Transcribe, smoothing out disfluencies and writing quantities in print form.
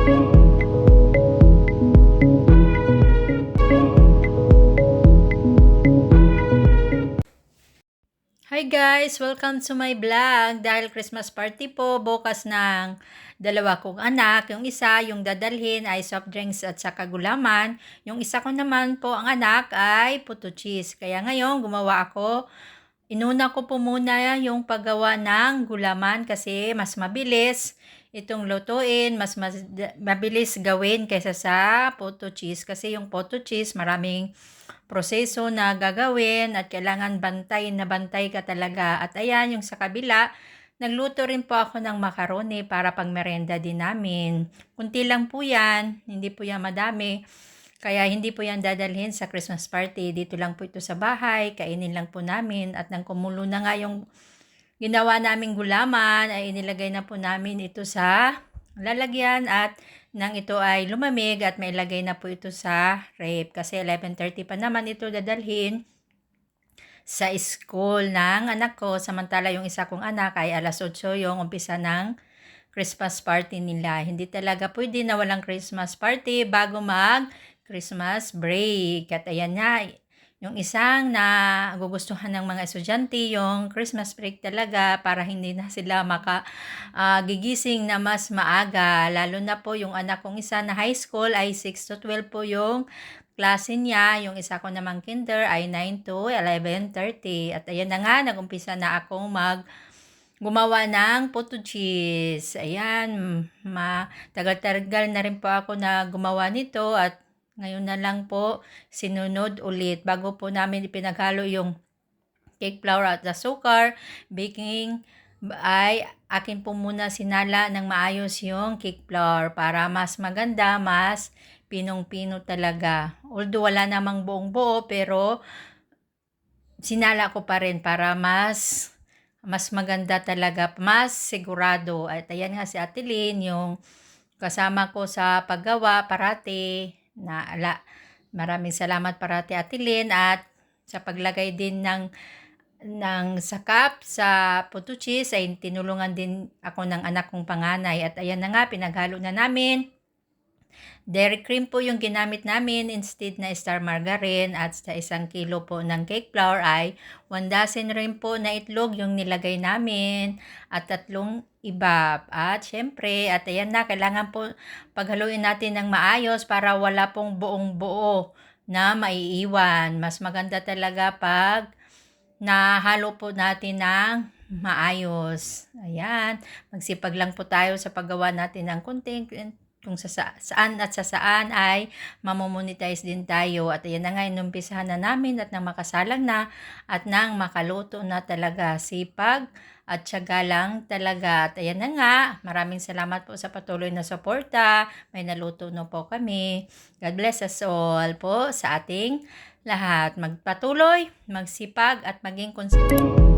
Hi guys! Welcome to my vlog. Dahil Christmas party po, bukas ng dalawa kong anak. Yung isa, yung dadalhin ay soft drinks at saka gulaman. Yung isa ko naman po ang anak ay puto cheese. Kaya ngayon, gumawa ako. Inuna ko po muna yung paggawa ng gulaman kasi mas mabilis itong lutuin, mas mabilis gawin kaysa sa puto cheese. Kasi yung puto cheese, maraming proseso na gagawin at kailangan bantay na bantay ka talaga. At ayan, yung sa kabila, nagluto rin po ako ng macaroni para pang merenda din namin. Kunti lang po yan, hindi po yan madami. Kaya hindi po yan dadalhin sa Christmas party. Dito lang po ito sa bahay, kainin lang po namin. At nang kumulo na nga yung ginawa naming gulaman, ay inilagay na po namin ito sa lalagyan at nang ito ay lumamig at mailagay na po ito sa ref. Kasi 11:30 pa naman ito dadalhin sa school ng anak ko. Samantala yung isa kong anak ay 8:00 yung umpisa ng Christmas party nila. Hindi talaga pwede na walang Christmas party bago mag Christmas break. At ayan nga, yung isang na gugustuhan ng mga estudyante, yung Christmas break talaga para hindi na sila gigising na mas maaga. Lalo na po yung anak kong isa na high school ay 6 to 12 po yung klase niya. Yung isa ko namang kinder ay 9 to 11:30. At ayan na nga, nagumpisa na akong gumawa ng puto cheese. Ayan, tagal-tagal na rin po ako na gumawa nito at ngayon na lang po sinunod ulit. Bago po namin ipinaghalo yung cake flour at asukar, baking ay akin po muna sinala ng maayos yung cake flour para mas maganda, mas pinong-pino talaga. Although wala namang buong-buo pero sinala ko pa rin para mas maganda talaga, mas sigurado. At ayan nga si Ate Lynn, yung kasama ko sa paggawa parati. Maraming salamat parati Ate Lynn at sa paglagay din ng sakap sa puto cheese ay tinulungan din ako ng anak kong panganay. At ayan na nga, pinaghalo na namin. Dairy cream po yung ginamit namin instead na star margarine at sa 1 kilo po ng cake flour ay 1 dozen rin po na itlog yung nilagay namin at 3 ibab. At syempre, at ayan na, kailangan po paghaluin natin ng maayos para wala pong buong buo na maiiwan. Mas maganda talaga pag nahalo po natin ng maayos. Ayan, magsipag lang po tayo sa paggawa natin ng kunting kung saan at sa saan ay mamomonetize din tayo. At ayan na nga, inumpisahan na namin at nang makasalang na at nang makaluto na talaga. Sipag at tiyaga lang talaga. At ayan na nga, maraming salamat po sa patuloy na suporta. May naluto na po kami. God bless us all po sa ating lahat. Magpatuloy, magsipag at maging konsistente.